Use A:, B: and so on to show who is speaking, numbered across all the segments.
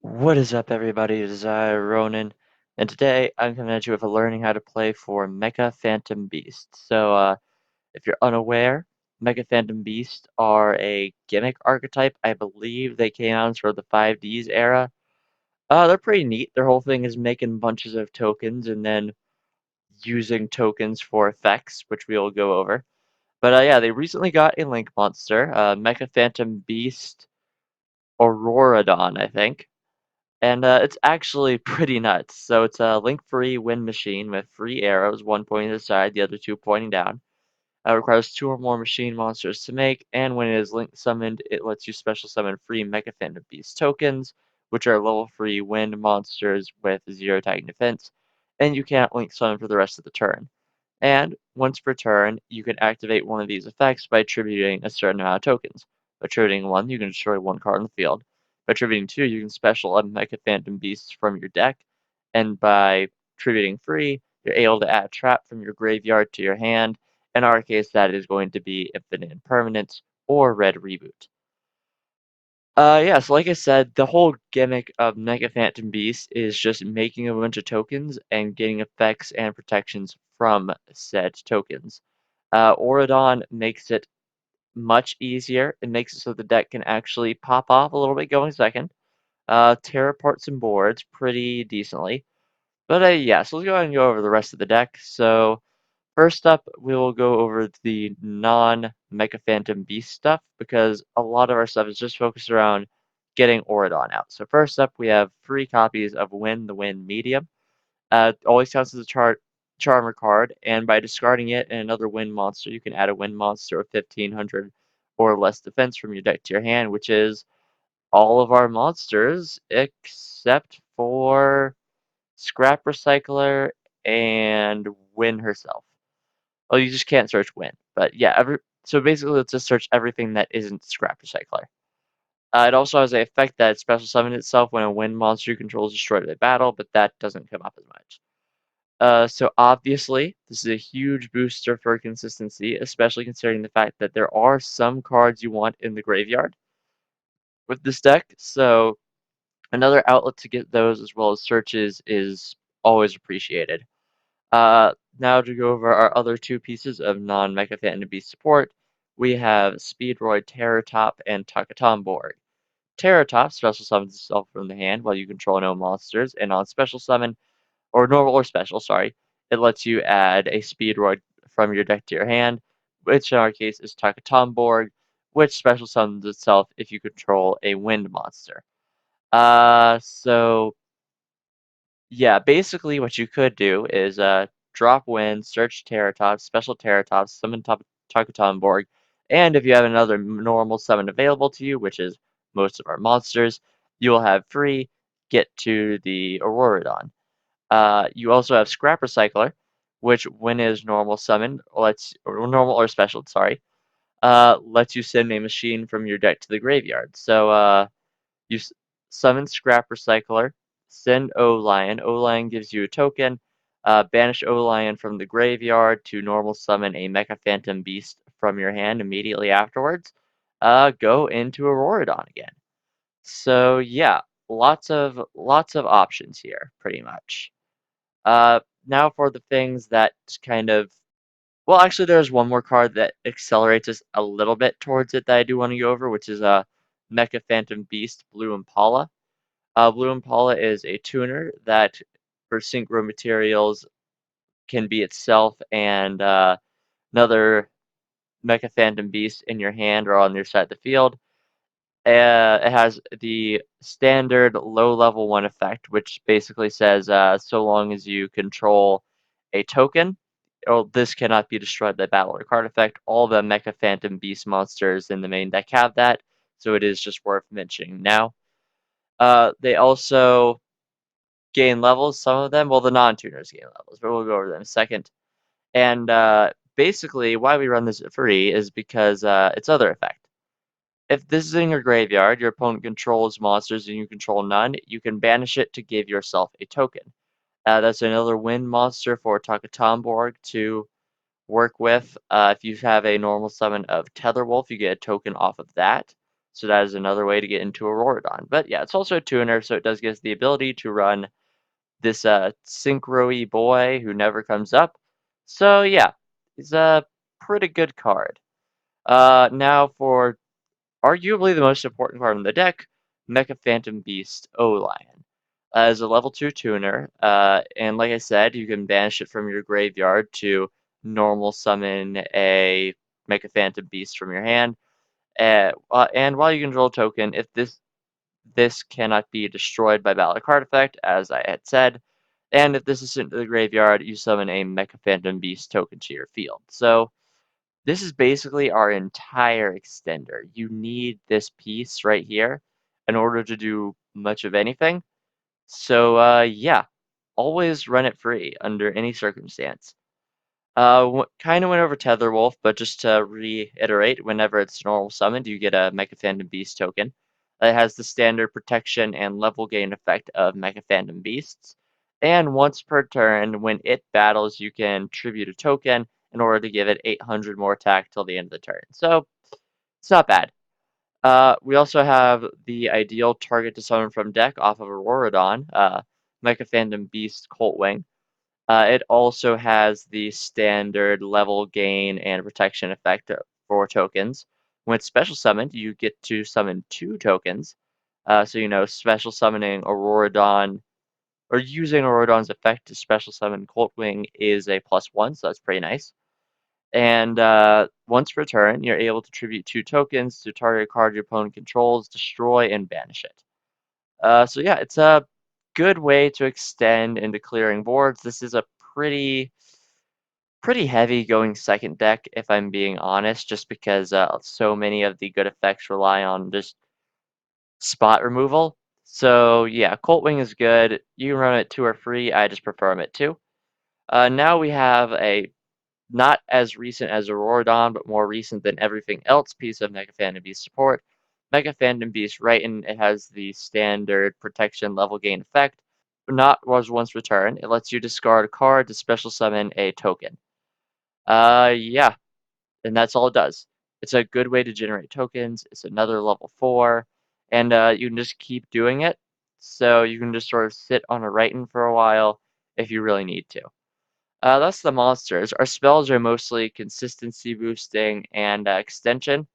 A: What is up, everybody? It is I, Ronin, and today I'm coming at you with a learning how to play for Mecha Phantom Beast. If you're unaware, Mecha Phantom Beast are a gimmick archetype. I believe they came out in sort of the 5Ds era. They're pretty neat. Their whole thing is making bunches of tokens and then using tokens for effects, which we'll go over. But yeah, they recently got a Link monster, Mecha Phantom Beast Auroradon, I think. And it's actually pretty nuts. So it's a link-free wind machine with three arrows, one pointing to the side, the other two pointing down. It requires two or more machine monsters to make, and when it is link summoned, it lets you special summon free Mecha Phantom Beast tokens, which are level 3 wind monsters with 0 attacking defense, and you can't link summon for the rest of the turn. And once per turn, you can activate one of these effects by attributing a certain amount of tokens. By attributing 1, you can destroy 1 card on the field. By attributing 2, you can special a Mecha Phantom Beasts from your deck. And by attributing 3, you're able to add a trap from your graveyard to your hand. In our case, that is going to be Infinite Impermanence or Red Reboot. Yeah, so like I said, the whole gimmick of Mecha Phantom Beast is just making a bunch of tokens and getting effects and protections from said tokens. Auradon makes it much easier. It makes it so the deck can actually pop off a little bit going second. Tear apart some boards pretty decently. But yeah, so let's go ahead and go over the rest of the deck. So first up, we will go over the non-Mecha Phantom Beast stuff, because a lot of our stuff is just focused around getting Auradon out. So first up, we have 3 copies of Win the Wind Medium. Always counts as a Charmer card, and by discarding it and another Wind monster, you can add a Wind monster with 1500 or less defense from your deck to your hand, which is all of our monsters except for Scrap Recycler and Win herself. Oh, you just can't search Win. But yeah, so basically let's just search everything that isn't Scrap Recycler. It also has the effect that it special summons itself when a Wind monster you control is destroyed in a battle, but that doesn't come up as much. So obviously, this is a huge booster for consistency, especially considering the fact that there are some cards you want in the graveyard with this deck. So another outlet to get those as well as searches is always appreciated. Now to go over our other 2 pieces of non-Mecha Phantom Beast support, we have Speedroid Terratop and Takatomborg. Terratop special summons itself from the hand while you control no monsters, and on special summon, or normal or special, sorry, it lets you add a Speedroid from your deck to your hand, which in our case is Takatomborg, which special summons itself if you control a wind monster. So yeah, basically what you could do is drop wind, search Terratops, special Terratops, summon Takutomborg, and if you have another normal summon available to you, which is most of our monsters, you will have free get to the Auroradon. You also have Scrap Recycler, which when it is normal summoned, or normal or special, sorry, lets you send a machine from your deck to the graveyard. So you summon Scrap Recycler, send O-Lion. O-Lion gives you a token. Banish O-Lion from the graveyard to normal summon a Mecha Phantom Beast from your hand immediately afterwards. Go into Auroradon again. So yeah, lots of options here, pretty much. Now for the things that kind of, well, actually, there's one more card that accelerates us a little bit towards it that I do want to go over, which is Mecha Phantom Beast Blue Impala. Blue Impala is a tuner that, for synchro materials, can be itself and another Mecha Phantom Beast in your hand or on your side of the field. It has the standard low level 1 effect, which basically says so long as you control a token, this cannot be destroyed by battle or card effect. All the Mecha Phantom Beast monsters in the main deck have that, so it is just worth mentioning now. They also gain levels, some of them. Well, the non-tuners gain levels, but we'll go over them in a second. And basically, why we run this at free is because its other effect. If this is in your graveyard, your opponent controls monsters and you control none, you can banish it to give yourself a token. That's another win monster for Takatomborg to work with. If you have a normal summon of Tetherwolf, you get a token off of that. So that is another way to get into Auroradon. But yeah, it's also a tuner, so it does give us the ability to run this synchro-y boy who never comes up. So yeah, he's a pretty good card. Now for arguably the most important card in the deck, Mecha Phantom Beast O-Lion. As a level 2 tuner, and like I said, you can banish it from your graveyard to normal summon a Mecha Phantom Beast from your hand. And while you control a token, if this cannot be destroyed by valid card effect, as I had said, and if this is sent to the graveyard, you summon a Mecha Phantom Beast token to your field. So this is basically our entire extender. You need this piece right here in order to do much of anything. So yeah, always run it free under any circumstance. Kind of went over Tetherwolf, but just to reiterate, whenever it's normal summoned, you get a Mecha Phantom Beast token. It has the standard protection and level gain effect of Mecha Phantom Beasts. And once per turn, when it battles, you can tribute a token in order to give it 800 more attack till the end of the turn. So it's not bad. We also have the ideal target to summon from deck off of Auroradon, Mecha Phantom Beast Coltwing. It also has the standard level gain and protection effect for tokens. When it's special summoned, you get to summon 2 tokens. So, special summoning Auroradon, or using Auroradon's effect to special summon Coltwing is a +1, so that's pretty nice. And once per turn, you're able to tribute 2 tokens to target card your opponent controls, destroy, and banish it. So yeah, it's a good way to extend into clearing boards. This is a pretty heavy going second deck, if I'm being honest, just because so many of the good effects rely on just spot removal. So yeah, Coltwing is good. You can run it 2 or free. I just prefer them at 2. Now we have a not as recent as Auroradon, but more recent than everything else piece of Mega Phantom Beast support. Mega Phantom Beast Righton, it has the standard protection level gain effect. Not was once returned. It lets you discard a card to special summon a token. Yeah, and that's all it does. It's a good way to generate tokens. It's another level 4, and you can just keep doing it. So you can just sort of sit on a Righton for a while if you really need to. That's the monsters. Our spells are mostly consistency boosting and extension.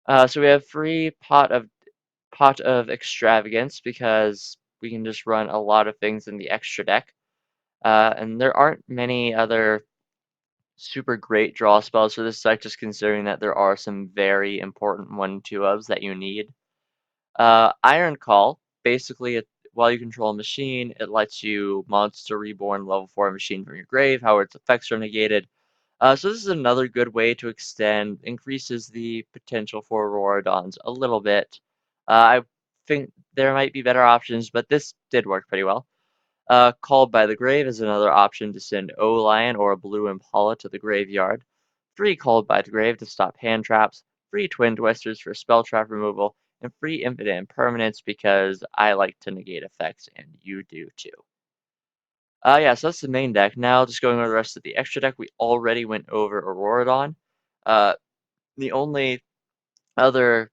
A: So we have free pot of extravagance because we can just run a lot of things in the extra deck. And there aren't many other super great draw spells for this deck, just considering that there are some very important 1/2-ofs that you need. Iron Call, basically, while you control a machine, it lets you monster reborn level 4 machine from your grave, however its effects are negated. So this is another good way to extend, increases the potential for Auroradons a little bit. I think there might be better options, but this did work pretty well. Called by the Grave is another option to send O-Lion or a Blue Impala to the graveyard. 3 Called by the Grave to stop hand traps. 3 Twin Twisters for spell trap removal. And 3 Infinite Impermanence because I like to negate effects and you do too. Yeah, so that's the main deck. Now, just going over the rest of the extra deck, we already went over Auroradon. Uh, the only other,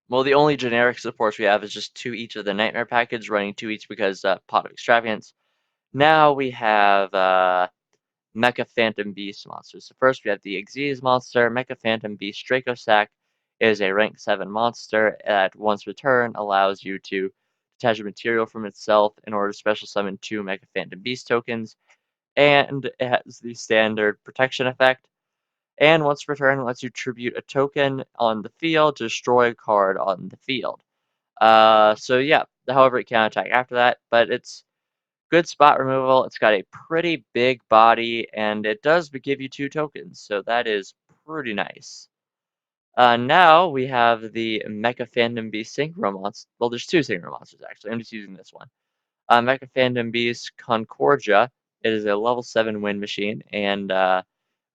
A: the only generic supports we have is just 2 each of the Nightmare package, running 2 each because Pot of Extravagance. Now we have Mecha Phantom Beast monsters. So first we have the Xyz monster. Mecha Phantom Beast Dracosac is a rank 7 monster that once returned allows you to detach a material from itself in order to special summon 2 Mecha Phantom Beast tokens. And it has the standard protection effect. And once per turn, it lets you tribute a token on the field to destroy a card on the field. So yeah, however, it can attack after that, but it's good spot removal. It's got a pretty big body, and it does give you 2 tokens, so that is pretty nice. Now we have the Mecha Phantom Beast Synchro Monster. Well, there's 2 Synchro Monsters, actually. I'm just using this one. Mecha Phantom Beast Concordia. It is a level 7 wind machine, and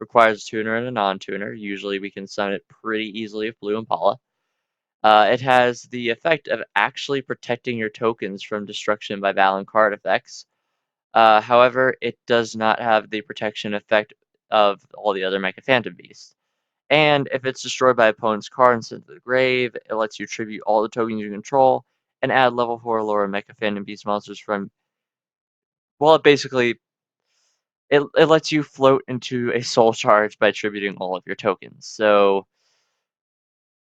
A: requires a tuner and a non-tuner. Usually we can summon it pretty easily with Blue Impala. It has the effect of actually protecting your tokens from destruction by valid card effects. However, it does not have the protection effect of all the other Mecha Phantom Beasts. And if it's destroyed by opponent's card and sent to the grave, it lets you tribute all the tokens you control and add level 4 lower Mecha Phantom Beast monsters from. Well, it lets you float into a soul charge by tributing all of your tokens. So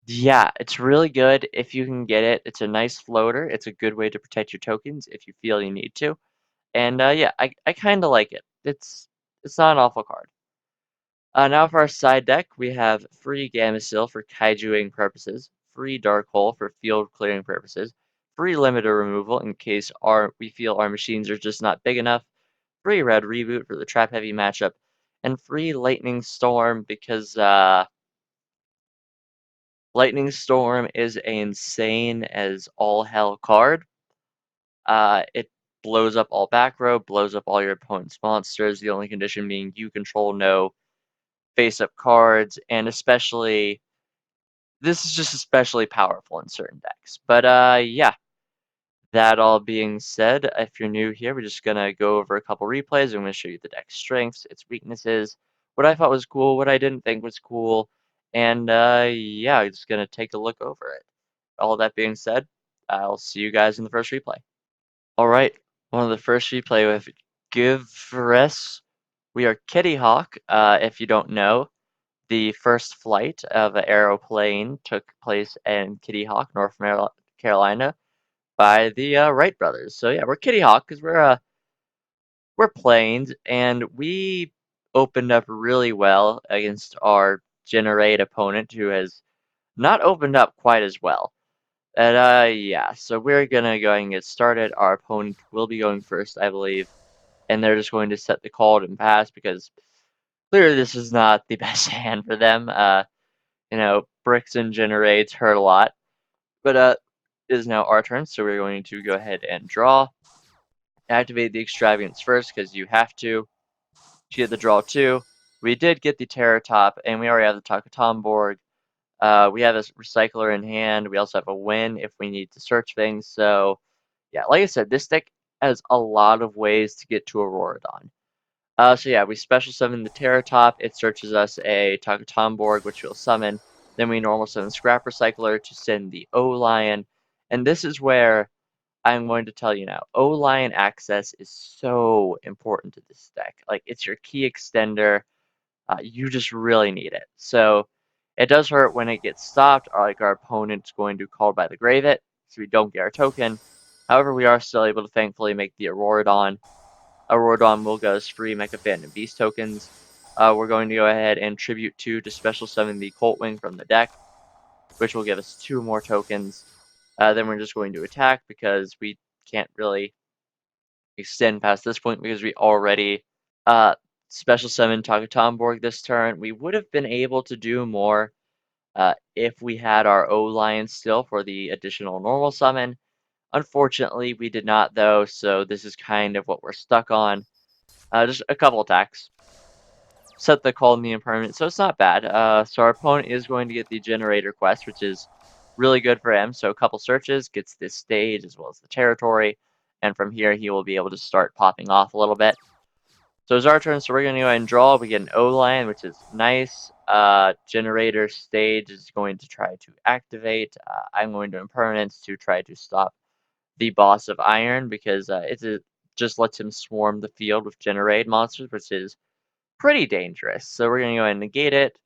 A: yeah, it's really good if you can get it. It's a nice floater. It's a good way to protect your tokens if you feel you need to. And yeah, I kind of like it. It's not an awful card. Now for our side deck, we have free Gamecill for kaijuing purposes, free Dark Hole for field clearing purposes, free limiter removal in case we feel our machines are just not big enough, free red reboot for the trap heavy matchup, and free Lightning Storm because Lightning Storm is a insane as all hell card. It blows up all back row, blows up all your opponent's monsters, the only condition being you control no face-up cards, and especially this is just especially powerful in certain decks. But yeah, that all being said, if you're new here, we're just gonna go over a couple replays. I'm gonna show you the deck's strengths, its weaknesses, what I thought was cool, what I didn't think was cool, and yeah, I'm just gonna take a look over it. All that being said, I'll see you guys in the first replay. All right, one of the first replay with Givres. We are Kitty Hawk. If you don't know, the first flight of an aeroplane took place in Kitty Hawk, North Carolina, by the Wright brothers. So yeah, we're Kitty Hawk because we're planes, and we opened up really well against our Generate opponent, who has not opened up quite as well. And yeah, so we're gonna go and get started. Our opponent will be going first, I believe, and they're just going to set the call and pass because clearly this is not the best hand for them. Bricks and generates hurt a lot. But it is now our turn, so we're going to go ahead and draw. Activate the Extravagance first, because you have to get the draw too. We did get the Terror Top, and we already have the Takatomborg. We have a Recycler in hand. We also have a Win if we need to search things. So, yeah, like I said, this deck has a lot of ways to get to Auroradon. So yeah, we special summon the Terror Top. It searches us a Takatomborg, which we'll summon. Then we normal summon Scrap Recycler to send the O-Lion. And this is where I'm going to tell you now, O-Lion access is so important to this deck. Like, it's your key extender. You just really need it. So it does hurt when it gets stopped, or like our opponent's going to call by the Grave it, so we don't get our token. However, we are still able to thankfully make the Auroradon. Auroradon will get us free Mecha Phantom Beast tokens. We're going to go ahead and Tribute 2 to special summon the Colt Wing from the deck, which will give us 2 more tokens. Then we're just going to attack because we can't really extend past this point because we already special summon Takatomborg this turn. We would have been able to do more if we had our O-Lion still for the additional normal summon. Unfortunately, we did not though, so this is kind of what we're stuck on. Just a couple attacks. Set the call in the impermanent, so it's not bad. So our opponent is going to get the Generaider quest, which is really good for him. So a couple searches, gets this stage as well as the territory, and from here he will be able to start popping off a little bit. So it's our turn, so we're going to go ahead and draw. We get an O-Lion, which is nice. Generaider stage is going to try to activate. I'm going to impermanence to try to stop the boss of Iron because just lets him swarm the field with Generate monsters, which is pretty dangerous. So we're gonna go ahead and negate it.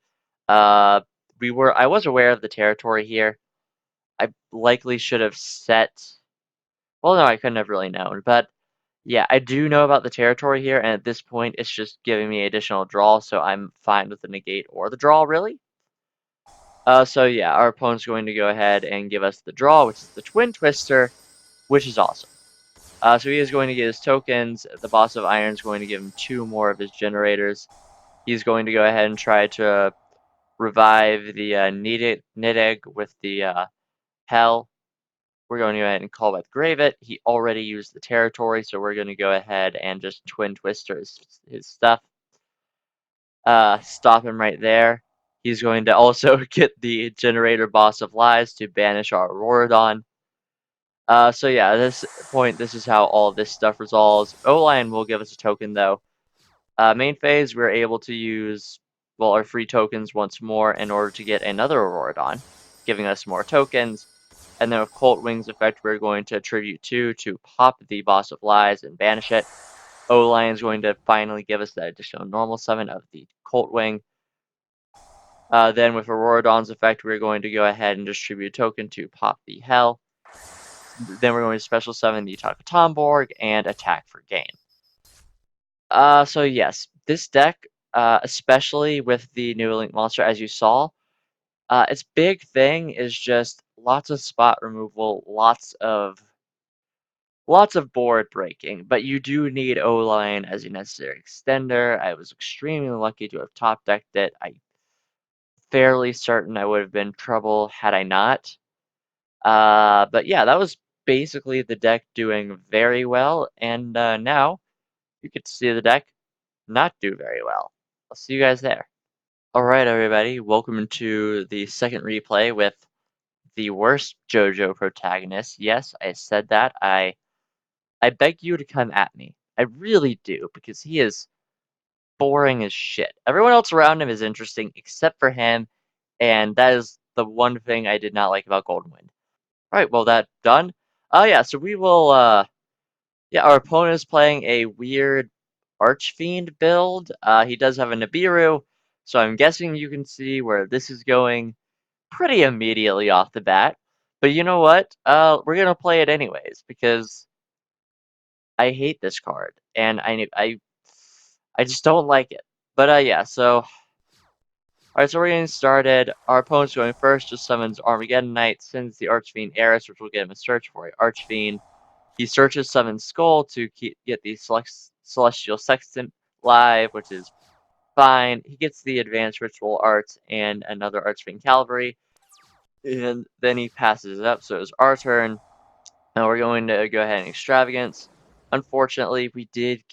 A: I was aware of the territory here. I likely should have set. Well, no, I couldn't have really known, but yeah, I do know about the territory here, and at this point, it's just giving me additional draw, so I'm fine with the negate or the draw, really. So yeah, our opponent's going to go ahead and give us the draw, which is the Twin Twister, which is awesome. So he is going to get his tokens. The boss of Iron is going to give him 2 more of his generators. He's going to go ahead and try to revive the Nidegg with the Hell. We're going to go ahead and call with Grave It. He already used the territory, so we're going to go ahead and just Twin Twister his stuff. Stop him right there. He's going to also get the Generator Boss of Lies to banish our Auroradon. So yeah, at this point, this is how all of this stuff resolves. O-Lion will give us a token, though. Main phase, we're able to use our free tokens once more in order to get another Auroradon, giving us more tokens. And then with Colt Wings effect, we're going to attribute 2 to pop the Boss of Lies and banish it. O-Lion is going to finally give us that additional normal summon of the Colt Wing. Then with Auroradon's effect, we're going to go ahead and distribute a token to pop the Hell. Then we're going to special summon the Takatomborg and attack for gain. So yes, this deck, especially with the new Link monster, as you saw, its big thing is just lots of spot removal, lots of board breaking, but you do need O-Line as a necessary extender. I was extremely lucky to have top decked it. I'm fairly certain I would have been in trouble had I not. But yeah, that was basically the deck doing very well, and now you get to see the deck not do very well. I'll see you guys there. Alright everybody, welcome to the second replay with the worst JoJo protagonist. Yes, I said that. I beg you to come at me. I really do, because he is boring as shit. Everyone else around him is interesting except for him, and that is the one thing I did not like about Golden Wind. Alright, well that done. Yeah, so we will, yeah, our opponent is playing a weird Archfiend build. He does have a Nibiru, so I'm guessing you can see where this is going pretty immediately off the bat. But you know what? We're gonna play it anyways, because I hate this card, and I just don't like it. But yeah, so alright, so we're getting started. Our opponent's going first, just summons Armageddon Knight, sends the Archfiend Eris, which will get him a search for an Archfiend. He searches Summon Skull to get the Celestial Sextant live, which is fine. He gets the Advanced Ritual Arts and another Archfiend Cavalry, and then he passes it up, so it's our turn. Now we're going to go ahead and Extravagance. Unfortunately, we did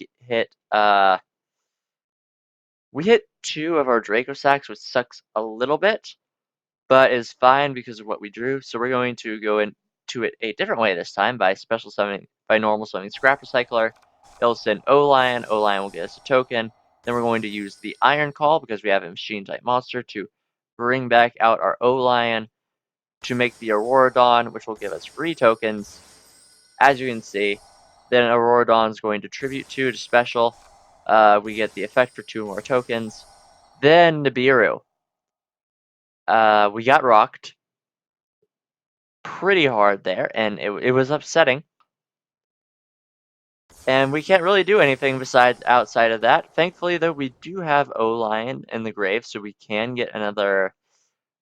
A: we hit 2 of our Draco Sacks, which sucks a little bit, but is fine because of what we drew. So we're going to go into it a different way this time by normal summoning Scrap Recycler. It'll send O-Lion. O-Lion will get us a token. Then we're going to use the Iron Call because we have a machine type monster to bring back out our O-Lion to make the Auroradon, which will give us free tokens. As you can see, then Auroradon is going to tribute 2 to special. We get the effect for 2 more tokens. Then Nibiru. We got rocked pretty hard there, and it was upsetting. And we can't really do anything besides outside of that. Thankfully, though, we do have O-Lion in the grave, so we can get another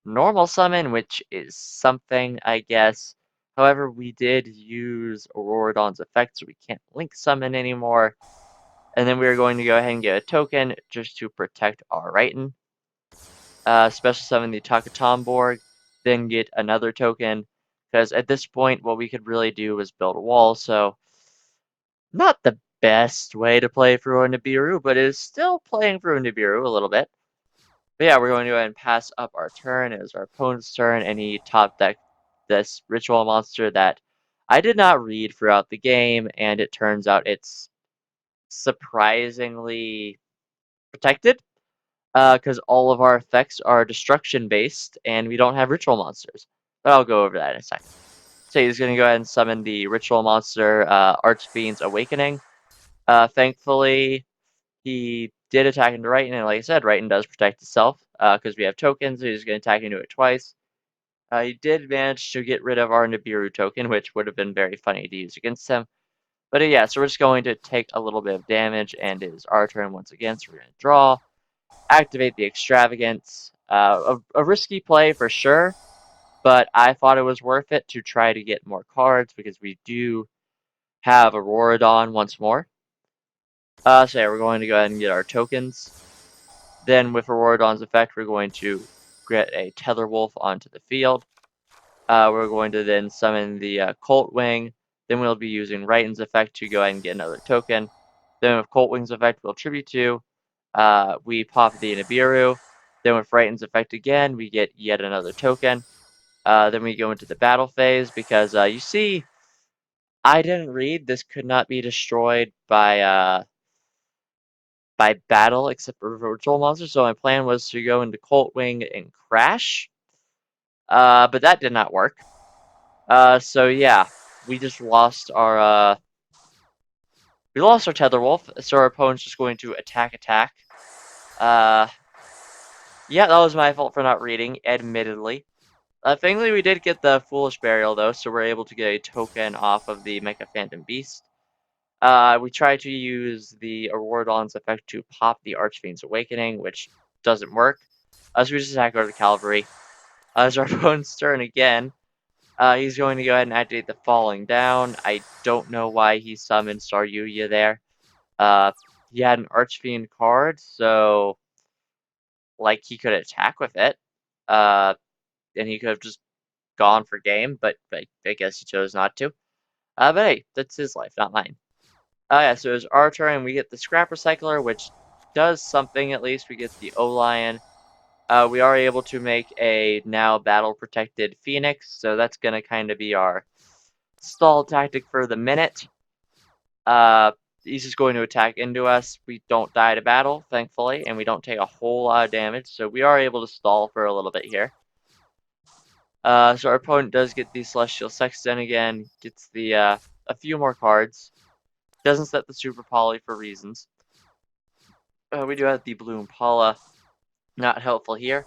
A: normal summon, which is something, I guess. However, we did use Auroradon's effect, so we can't link summon anymore. And then we're going to go ahead and get a token just to protect our Raiton. Special summon the Takatomborg, then get another token. Because at this point, what we could really do was build a wall, so not the best way to play through a Nibiru, but it is still playing through a Nibiru a little bit. But yeah, we're going to go ahead and pass up our turn. It was our opponent's turn, and he top decked this ritual monster that I did not read throughout the game, and it turns out it's surprisingly protected, because all of our effects are destruction based, and we don't have ritual monsters. But I'll go over that in a second. So he's going to go ahead and summon the ritual monster, Archfiends Awakening. Thankfully, he did attack into Raiton, and like I said, Raiton does protect itself, because we have tokens, so he's going to attack into it twice. He did manage to get rid of our Nibiru token, which would have been very funny to use against him. But yeah, so we're just going to take a little bit of damage, and it is our turn once again, so we're going to draw, activate the Extravagance. A risky play for sure, but I thought it was worth it to try to get more cards, because we do have Auroradon once more. So yeah, we're going to go ahead and get our tokens. Then with Auroradon's effect, we're going to get a Tether Wolf onto the field. We're going to then summon the Colt Wing. Then we'll be using Raiton's effect to go ahead and get another token. Then with Colt Wing's effect, we'll tribute to. We pop the Nibiru. Then with Raiton's effect again, we get yet another token. Then we go into the battle phase because you see, I didn't read this could not be destroyed by by battle except for virtual monsters. So my plan was to go into Colt Wing and Crash, but that did not work. So yeah, we just lost our Tether Wolf. So our opponent's just going to attack. Uh, yeah, that was my fault for not reading, admittedly. Thankfully, we did get the Foolish Burial, though, so we're able to get a token off of the Mecha Phantom Beast. We tried to use the Auroradon's effect to pop the Archfiends Awakening, which doesn't work. So we just attack over the Cavalry. As our opponent's turn again, he's going to go ahead and activate the Falling Down. I don't know why he summoned Staryuya there. He had an Archfiend card, so like he could attack with it. And he could have just gone for game, but I guess he chose not to. But hey, that's his life, not mine. Yeah, so it's our turn, and we get the Scrap Recycler, which does something at least. We get the O-Lion. We are able to make a now battle-protected Phoenix, so that's going to kind of be our stall tactic for the minute. He's just going to attack into us. We don't die to battle, thankfully, and we don't take a whole lot of damage, so we are able to stall for a little bit here. So our opponent does get the Celestial Sexton again, gets the a few more cards. Doesn't set the Super Poly for reasons. We do have the Blue Impala, not helpful here.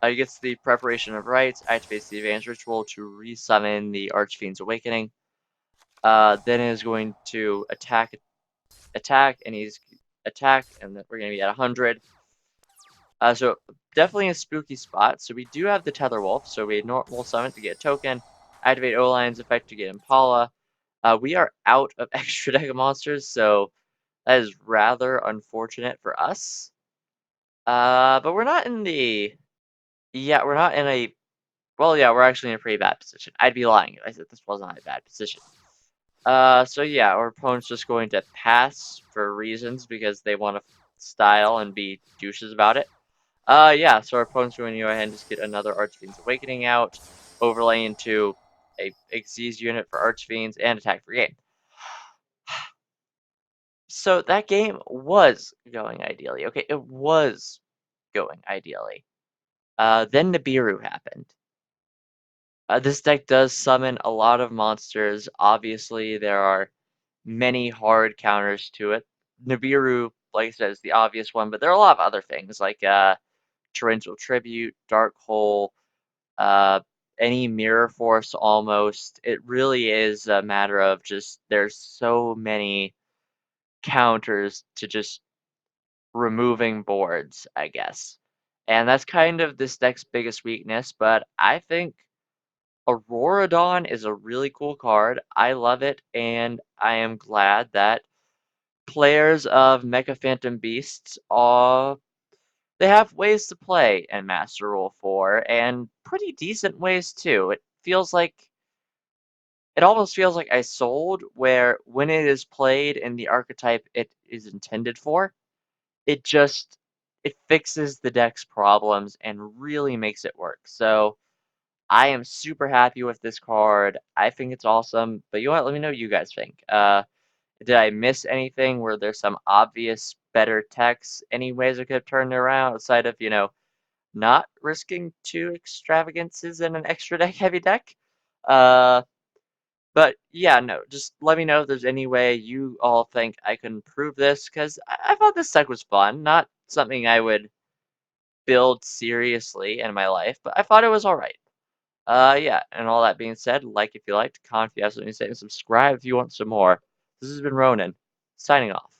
A: He gets the Preparation of Rites, activates the Advanced Ritual to resummon the Archfiend's Awakening. Then is going to attack, and he's attack, and then we're going to be at 100. So definitely a spooky spot. So we do have the Tether Wolf, so we normal summon to get a token, activate O-Lion's effect to get Impala. We are out of extra deck of monsters, so that is rather unfortunate for us. But we're not in the... Yeah, we're not in a... Well, yeah, we're actually in a pretty bad position. I'd be lying if I said this wasn't a bad position. So yeah, our opponent's just going to pass for reasons because they want to style and be douches about it. Yeah, so our opponent's going to go ahead and just get another Archfiend's Awakening out, overlay into a Xyz unit for Archfiends, and attack for game. So that game was going ideally. Okay, it was going ideally. Then Nibiru happened. This deck does summon a lot of monsters. Obviously, there are many hard counters to it. Nibiru, like I said, is the obvious one, but there are a lot of other things like Torrential Tribute, Dark Hole, uh, any Mirror Force almost. It really is a matter of just there's so many counters to just removing boards, I guess. And that's kind of this deck's biggest weakness, but I think Auroradon is a really cool card. I love it, and I am glad that players of Mecha Phantom Beasts are they have ways to play in Master Rule 4, and pretty decent ways too. It almost feels like I sold, where when it is played in the archetype it is intended for, it fixes the deck's problems and really makes it work. So I am super happy with this card. I think it's awesome. But you know what? Let me know what you guys think. Did I miss anything? Were there some obvious better techs? Any ways I could have turned it around outside of, not risking 2 extravagances in an extra deck heavy deck? Uh, but yeah, no, just let me know if there's any way you all think I can improve this, because I thought this deck was fun. Not something I would build seriously in my life, but I thought it was alright. Yeah, and all that being said, like if you liked, comment if you have something to say, and subscribe if you want some more. This has been Ronin, signing off.